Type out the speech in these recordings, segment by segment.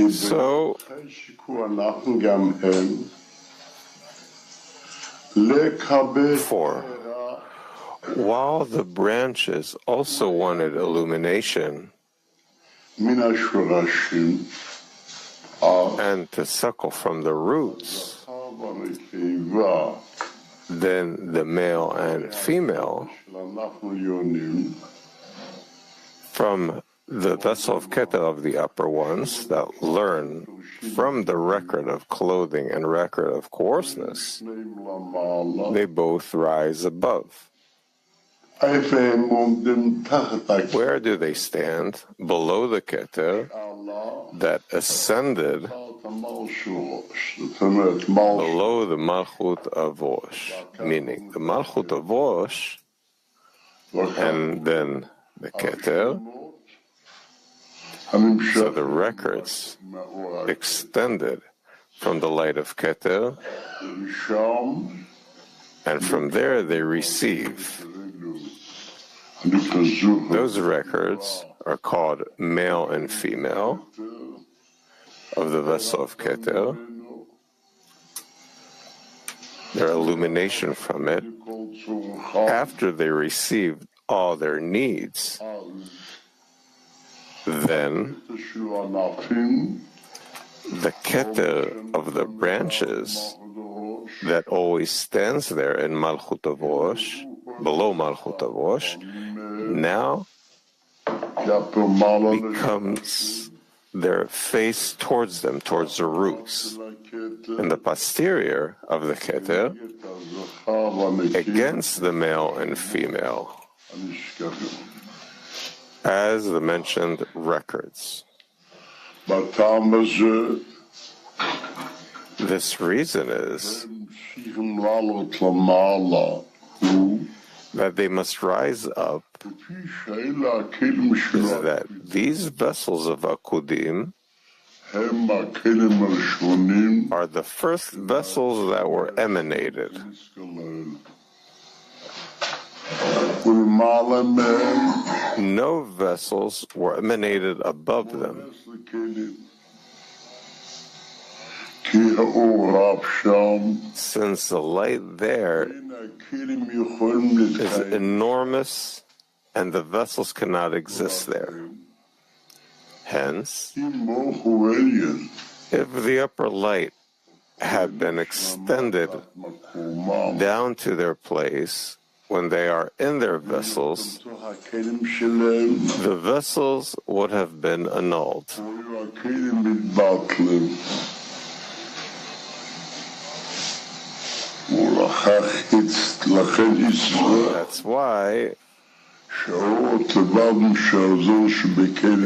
So, four. While the branches also wanted illumination and to suckle from the roots, then the male and female from the vessel of Keter of the upper ones that learn from the record of clothing and record of coarseness, they both rise above. Where do they stand? Below the Keter that ascended below the Malchut of Vosh, meaning the Malchut of Vosh and then the Keter. So the records extended from the light of Keter, and from there they receive. Those records are called male and female of the vessel of Keter. Their illumination from it, after they received all their needs, then the Keter of the branches that always stands there in Malchut Vosh, below Malchut Vosh, now becomes their face towards them, towards the roots. And the posterior of the Keter against the male and female, as the mentioned records. This reason is that they must rise up, is that these vessels of Akudim are the first vessels that were emanated. No vessels were emanated above them. Since the light there is enormous and the vessels cannot exist there. Hence, if the upper light had been extended down to their place when they are in their vessels, the vessels would have been annulled. That's why it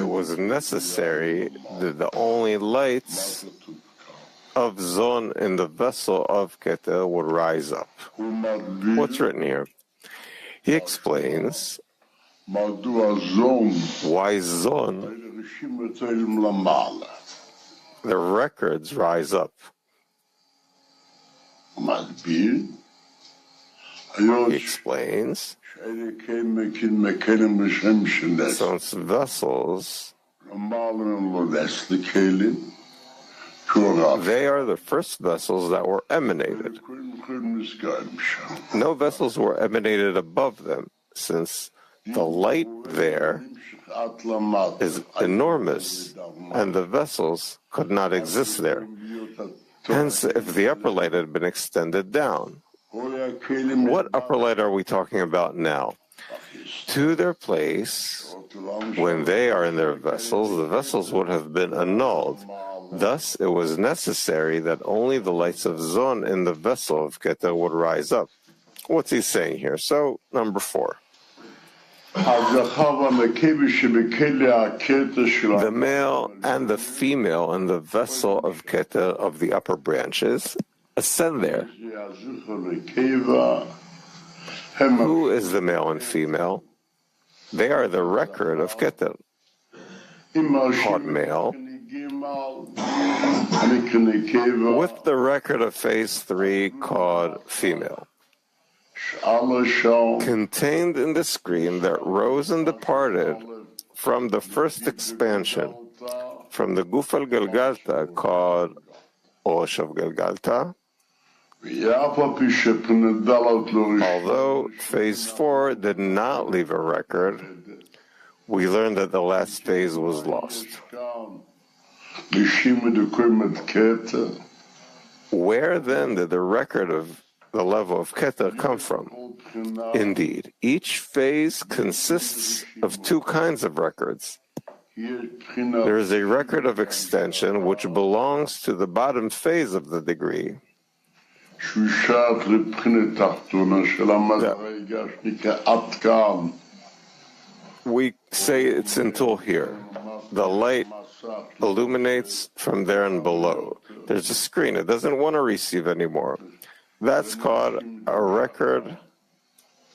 was necessary that the only lights of Zon in the vessel of Keter would rise up. What's written here? He explains why Zon, the records rise up. He explains, since vessels, they are the first vessels that were emanated. No vessels were emanated above them, since the light there is enormous, and the vessels could not exist there. Hence, if the upper light had been extended down, what upper light are we talking about now? To their place, when they are in their vessels, the vessels would have been annulled. Thus, it was necessary that only the lights of Zon in the vessel of Keter would rise up. What's he saying here? So, number 4. The male and the female in the vessel of Keter of the upper branches ascend there. Who is the male and female? They are the record of Keter, called male, with the record of phase 3 called female. Contained in the screen that rose and departed from the first expansion, from the Guf al Galgalta called Rosh of Galgalta, although phase 4 did not leave a record, we learned that the last phase was lost. Where then did the record of the level of Keter come from? Indeed, each phase consists of two kinds of records. There is a record of extension which belongs to the bottom phase of the degree. We say it's until here. The light illuminates from there and below. There's a screen. It doesn't want to receive anymore. That's called a record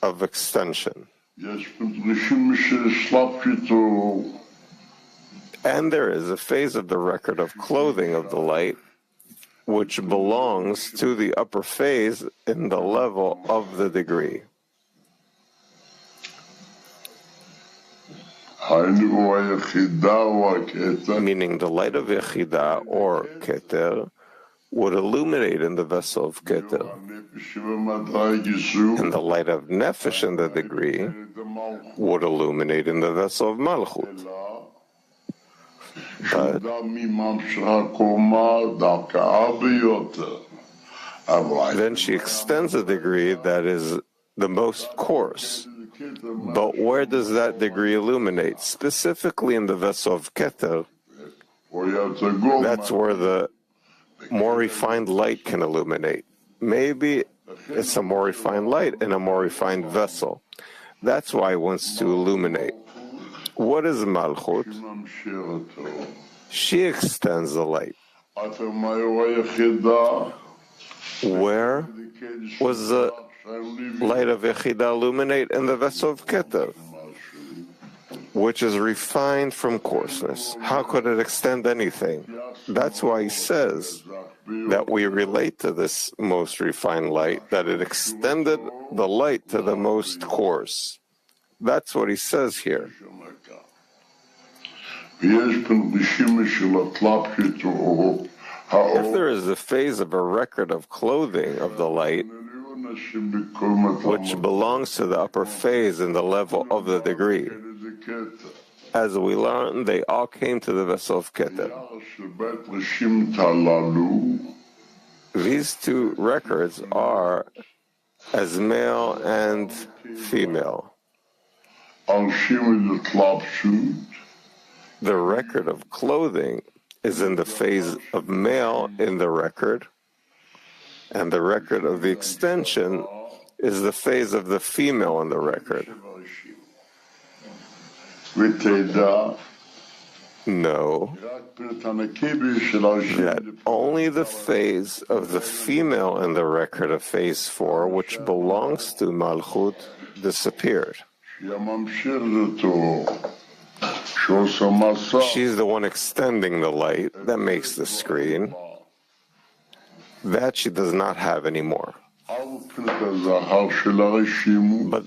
of extension. And there is a phase of the record of clothing of the light, which belongs to the upper phase in the level of the degree. Meaning the light of Yechida or Keter would illuminate in the vessel of Keter, and the light of Nefesh in the degree would illuminate in the vessel of Malchut. But then she extends a degree that is the most coarse. But where does that degree illuminate? Specifically in the vessel of Keter. That's where the more refined light can illuminate. Maybe it's a more refined light in a more refined vessel. That's why it wants to illuminate. What is Malchut? She extends the light. Where was the light of Yechida illuminate in the vessel of Keter, which is refined from coarseness? How could it extend anything? That's why he says that we relate to this most refined light, that it extended the light to the most coarse. That's what he says here. If there is a phase of a record of clothing of the light, which belongs to the upper phase in the level of the degree, as we learned, they all came to the vessel of Keter. These two records are as male and female. The record of clothing is in the phase of male in the record, and the record of the extension is the phase of the female in the record. No, that only the phase of the female in the record of phase 4, which belongs to Malchut, disappeared. She's the one extending the light that makes the screen. That she does not have anymore. But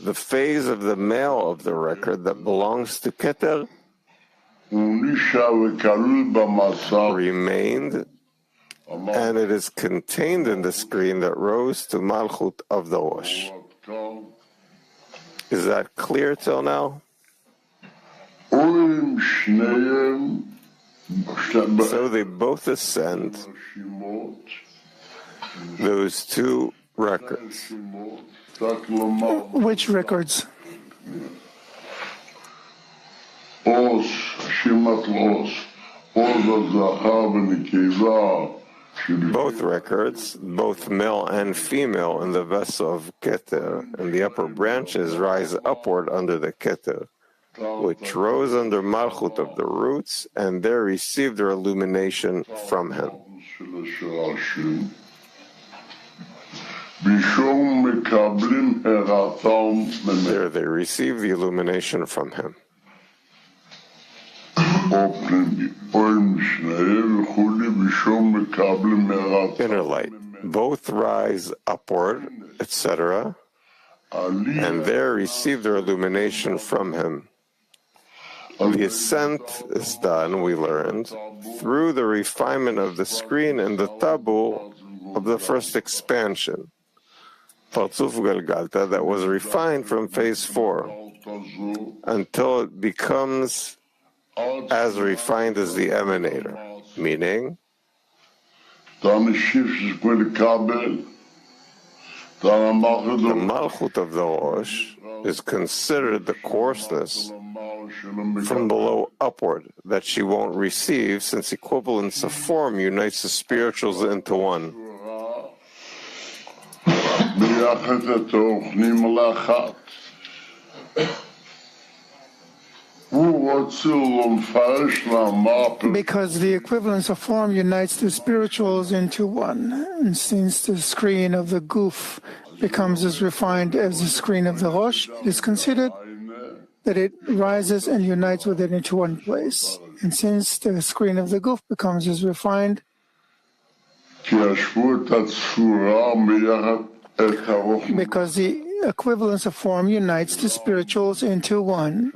the phase of the male of the record that belongs to Keter remained, and it is contained in the screen that rose to Malchut of the Rosh. Is that clear till now? So they both ascend, those two records. Which records? Both records, both male and female in the vessel of Keter, and the upper branches rise upward under the Keter, which rose under Malchut of the roots, and there received their illumination from him. There they receive the illumination from him. Inner light. Both rise upward, etc., and there receive their illumination from him. The ascent is done, we learned, through the refinement of the screen and the tabu of the first expansion, Parzuf Galgalta, that was refined from phase 4, until it becomes as refined as the emanator, meaning the Malchut of the Rosh is considered the coarseness from below upward that she won't receive, since equivalence of form unites the spirituals into one. Because the equivalence of form unites the spirituals into one, and since the screen of the goof becomes as refined as the screen of the Rosh, it is considered that it rises and unites with it into one place. And since the screen of the goof becomes as refined, because the equivalence of form unites the spirituals into one,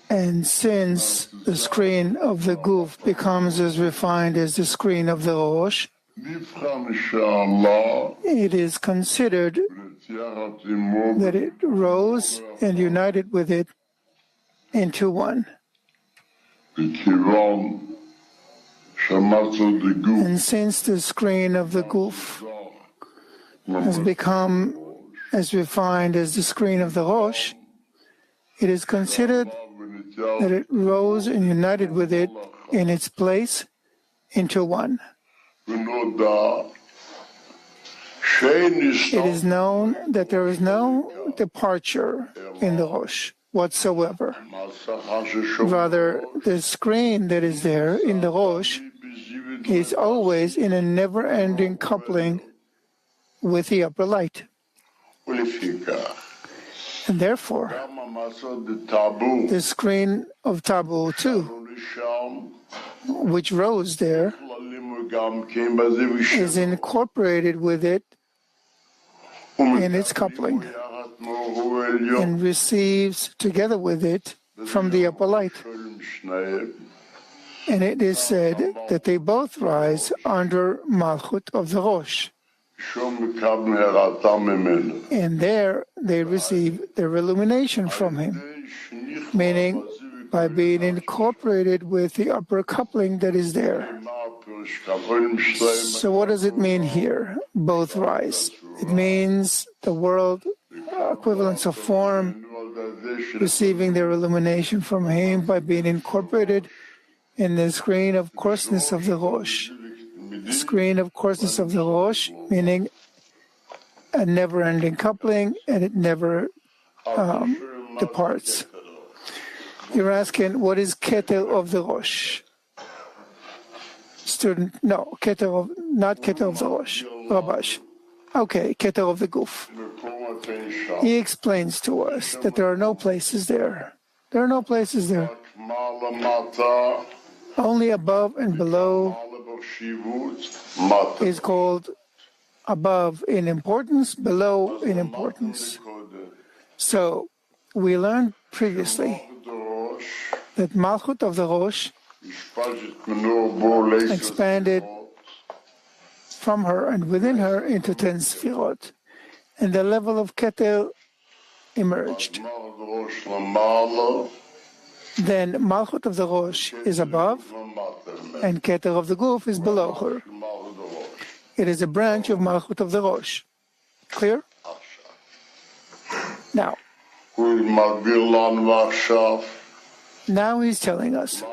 and since the screen of the goof becomes as refined as the screen of the Rosh, it is considered that it rose and united with it into one. And since the screen of the goof has become as refined as the screen of the Rosh, it is considered that it rose and united with it in its place into one. It is known that there is no departure in the Rosh whatsoever. Rather, the screen that is there in the Rosh is always in a never-ending coupling with the upper light. And therefore, the screen of Tabu too, which rose there, is incorporated with it in its coupling and receives together with it from the upper light. And it is said that they both rise under Malchut of the Rosh. And there they receive their illumination from him, meaning by being incorporated with the upper coupling that is there. So what does it mean here? Both rise. It means the world equivalence of form receiving their illumination from him by being incorporated in the screen of coarseness of the Rosh. The screen of coarseness of the Rosh, meaning a never-ending coupling, and it never departs. You're asking, what is Keter of the Rosh? Student, no, Keter of, not Keter of the Rosh, Rabash. Okay, Keter of the Guf. He explains to us that there are no places there. There are no places there. Only above and below is called above in importance, below in importance. So, we learned previously that Malchut of the Rosh expanded from her and within her into 10 Sefirot, and the level of Keter emerged. Then Malchut of the Rosh is above, and Keter of the Guf is below her. It is a branch of Malchut of the Rosh. Clear? Now he's telling us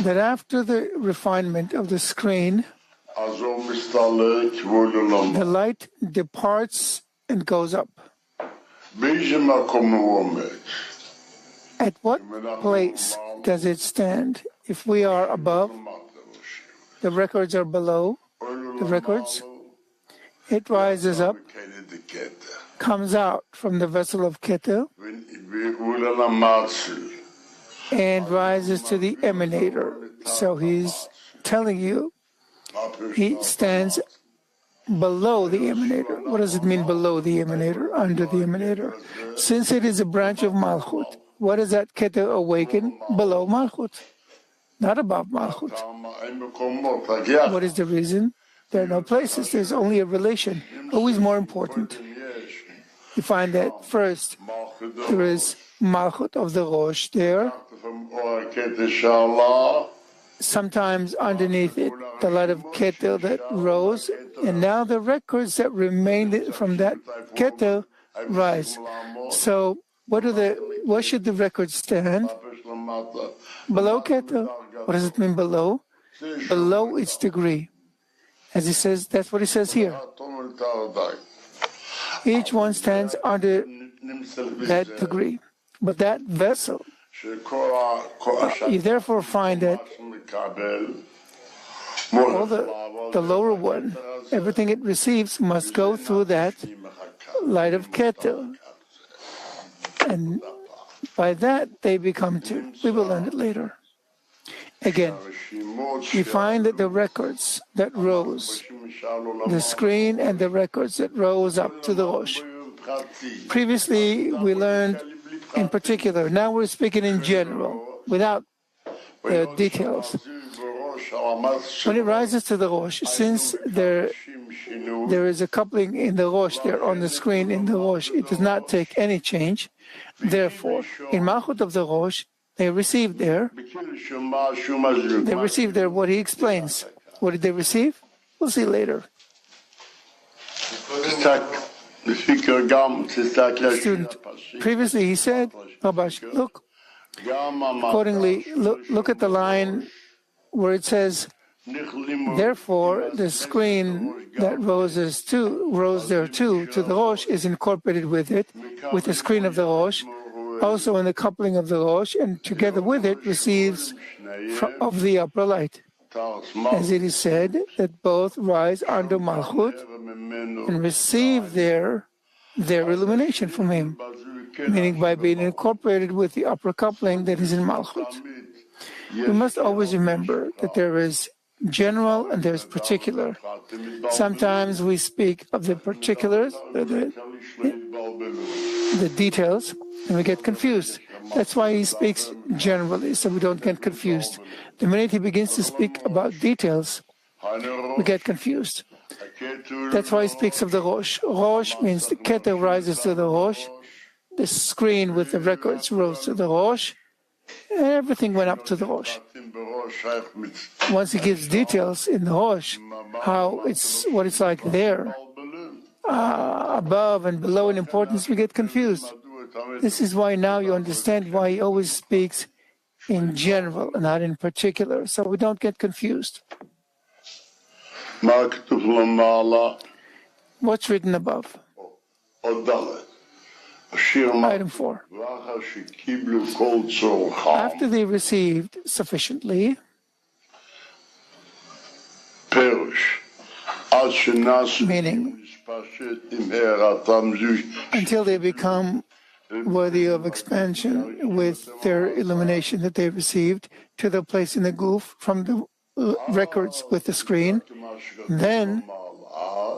that after the refinement of the screen, the light departs and goes up. At what place does it stand? If we are above, the records are below the records, it rises up, comes out from the vessel of Keter, and rises to the emanator. So he's telling you he stands below the emanator. What does it mean below the emanator, under the emanator? Since it is a branch of Malchut, what does that Keter awaken? Below Malchut, not above Malchut. What is the reason? There are no places. There's only a relation. Always more important. You find that first there is Malchut of the Rosh there. Sometimes underneath it, the light of Keter that rose, and now the records that remained from that Keter rise. So where should the records stand? Below Keter. What does it mean below? Below its degree. As he says, that's what he says here. Each one stands under that degree. But that vessel, you therefore find that all the lower one, everything it receives must go through that light of Keter. And by that they become two. We will learn it later. Again, you find that the records that rose, the screen and the records that rose up to the Rosh. Previously, we learned in particular. Now we're speaking in general, without the details. When it rises to the Rosh, since there is a coupling in the Rosh there on the screen in the Rosh, it does not take any change. Therefore, in Malchut of the Rosh, they received there what he explains. What did they receive? We'll see later. Student, previously he said, Rabash, look, accordingly, look at the line where it says, therefore, the screen that rose there too, to the Rosh, is incorporated with it, with the screen of the Rosh, also in the coupling of the Rosh, and together with it receives of the upper light. As it is said, that both rise under Malchut and receive their illumination from him, meaning by being incorporated with the upper coupling that is in Malchut. We must always remember that there is general and there's particular. Sometimes we speak of the particulars, the details, and we get confused. That's why he speaks generally, so we don't get confused. The minute he begins to speak about details, we get confused. That's why he speaks of the Rosh. Rosh means the Keter rises to the Rosh, the screen with the records rose to the Rosh, and everything went up to the Rosh. Once he gives details in the Rosh, what it's like there, above and below in importance, we get confused. This is why now you understand why he always speaks in general and not in particular, so we don't get confused. What's written above? Item 4. After they received sufficiently, meaning until they become worthy of expansion with their illumination that they received to the place in the goof from the records with the screen, then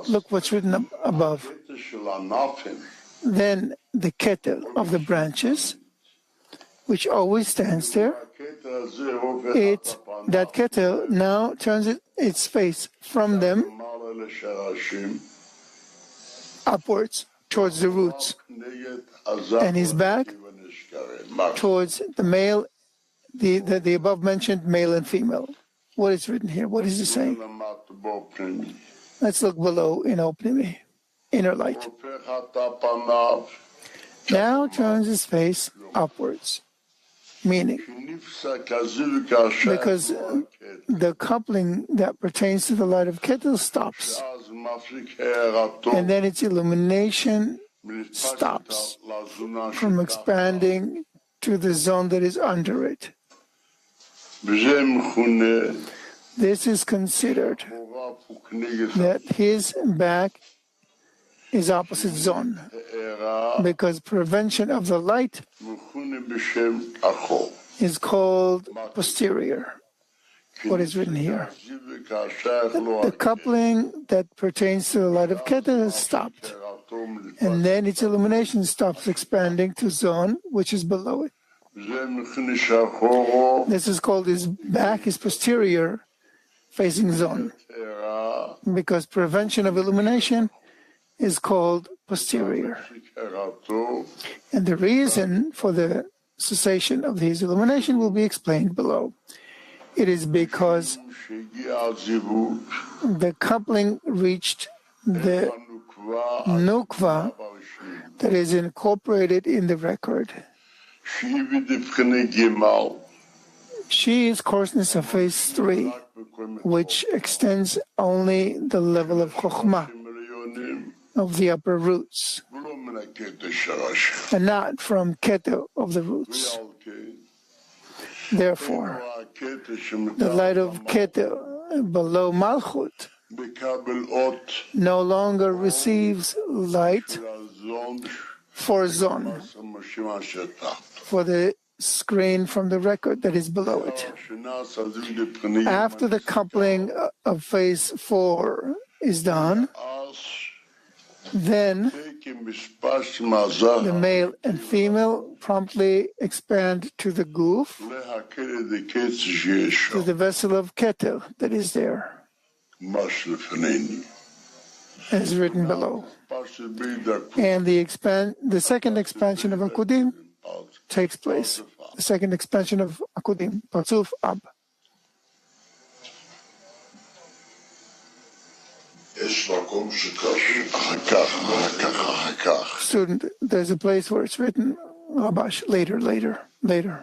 look what's written above. Then the Keter of the branches, which always stands there, that Keter now turns its face from them upwards towards the roots, and his back towards the male, the above mentioned male and female. What is written here? What is it saying? Let's look below in Opnimi, inner light. Now turns his face upwards, meaning because the coupling that pertains to the light of Keter stops, and then its illumination stops from expanding to the zone that is under it. This is considered that his back is opposite zone, because prevention of the light is called posterior. what is written here. The coupling that pertains to the light of Keter has stopped, and then its illumination stops expanding to Zon, which is below it. This is called his back, his posterior, facing Zon, because prevention of illumination is called posterior. And the reason for the cessation of his illumination will be explained below. It is because the coupling reached the nukva that is incorporated in the record. She is coarseness of phase 3, which extends only the level of chokhmah, of the upper roots, and not from keter of the roots. Therefore, the light of keter below malchut no longer receives light for zon, for the screen from the record that is below it. After the coupling of phase 4 is done, then the male and female promptly expand to the goof, to the vessel of keter that is there, as written below. And the second expansion of Akudim takes place. The second expansion of Akudim, Parzuf Ab. Student, there's a place where it's written, Rabash, later.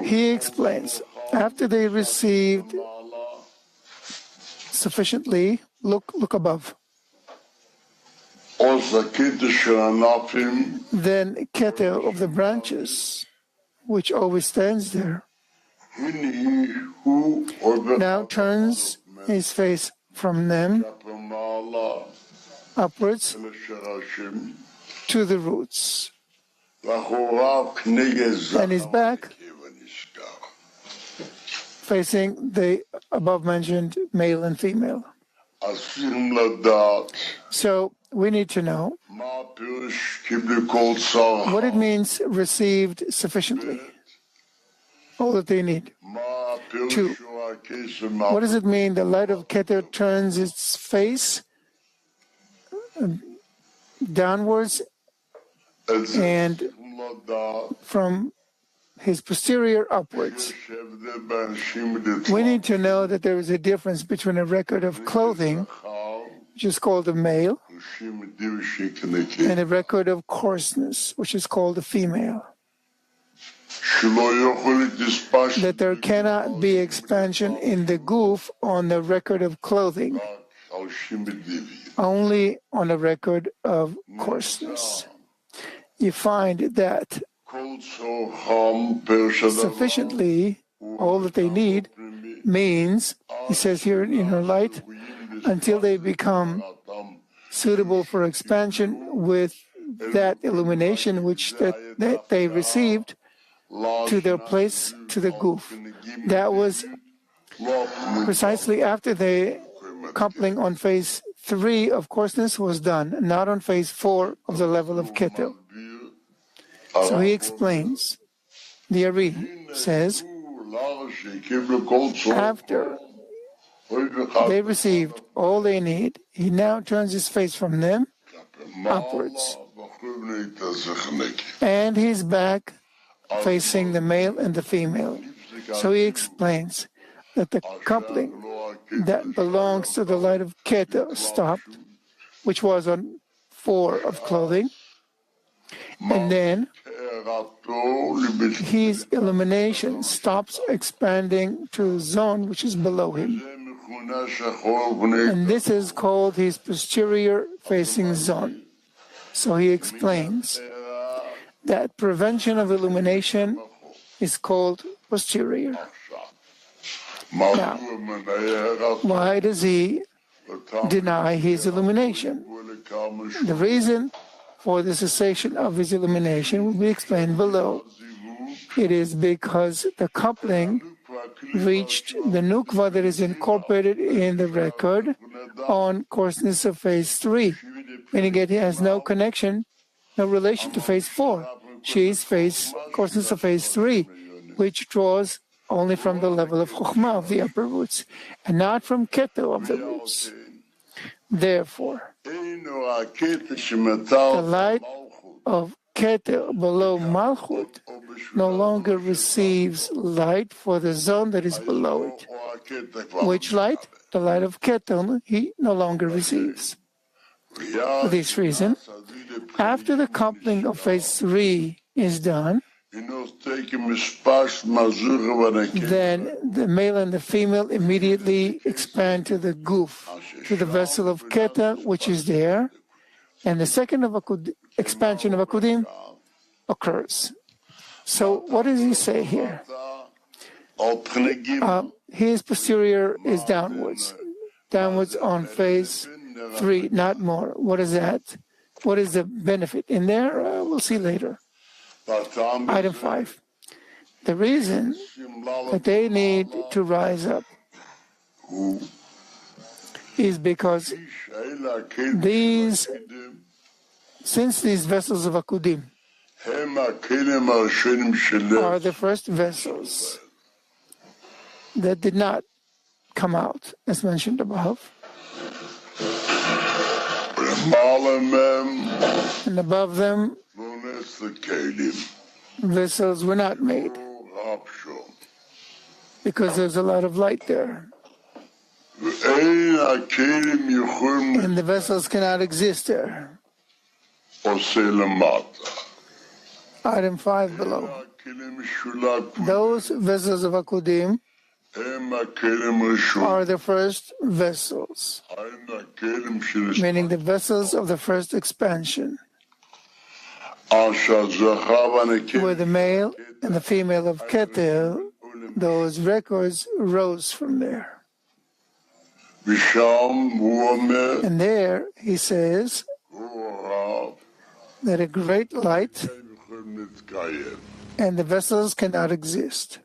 He explains, after they received sufficiently, look above. Then keter of the branches, which always stands there, now turns his face from them upwards to the roots, and his back facing the above-mentioned male and female. So we need to know what it means received sufficiently, all that they need. 2, what does it mean the light of keter turns its face downwards and from his posterior upwards? We need to know that there is a difference between a record of clothing, which is called a male, and a record of coarseness, which is called a female. That there cannot be expansion in the goof on the record of clothing, only on a record of coarseness. You find that sufficiently, all that they need, means, he says here in her light, until they become suitable for expansion with that illumination which that they received to their place, to the goof. That was precisely after the coupling on phase 3 of coarseness was done, not on phase 4 of the level of keter. So he explains, the Ari says, after they received all they need, he now turns his face from them upwards, and his back facing the male and the female. So he explains that the coupling that belongs to the light of keter stopped, which was on 4 of clothing, and then his illumination stops expanding to zone which is below him. And this is called his posterior facing zone. So he explains that prevention of illumination is called posterior. Now, why does he deny his illumination? The reason for the cessation of his illumination will be explained below. It is because the coupling reached the nukva that is incorporated in the record on coarseness of phase 3, meaning it has no connection, no relation to phase 4. She is coarseness of phase 3, which draws only from the level of chokhmah of the upper roots, and not from keter of the roots. Therefore, the light of keter below malchut no longer receives light for the zone that is below it. Which light? The light of keter he no longer receives. For this reason, after the coupling of phase 3 is done, then the male and the female immediately expand to the guf, to the vessel of keter, which is there, and the second expansion of akudim occurs. So what does he say here? His posterior is downwards on phase 3, not more. What is that? What is the benefit in there? We'll see later. Item 5. The reason that they need to rise up is because since these vessels of akudim are the first vessels that did not come out, as mentioned above, and above them vessels were not made because there's a lot of light there, and the vessels cannot exist there. Item 5 below. Those vessels of akudim are the first vessels, meaning the vessels of the first expansion, where the male and the female of keter, those records rose from there. And there he says that a great light and the vessels cannot exist.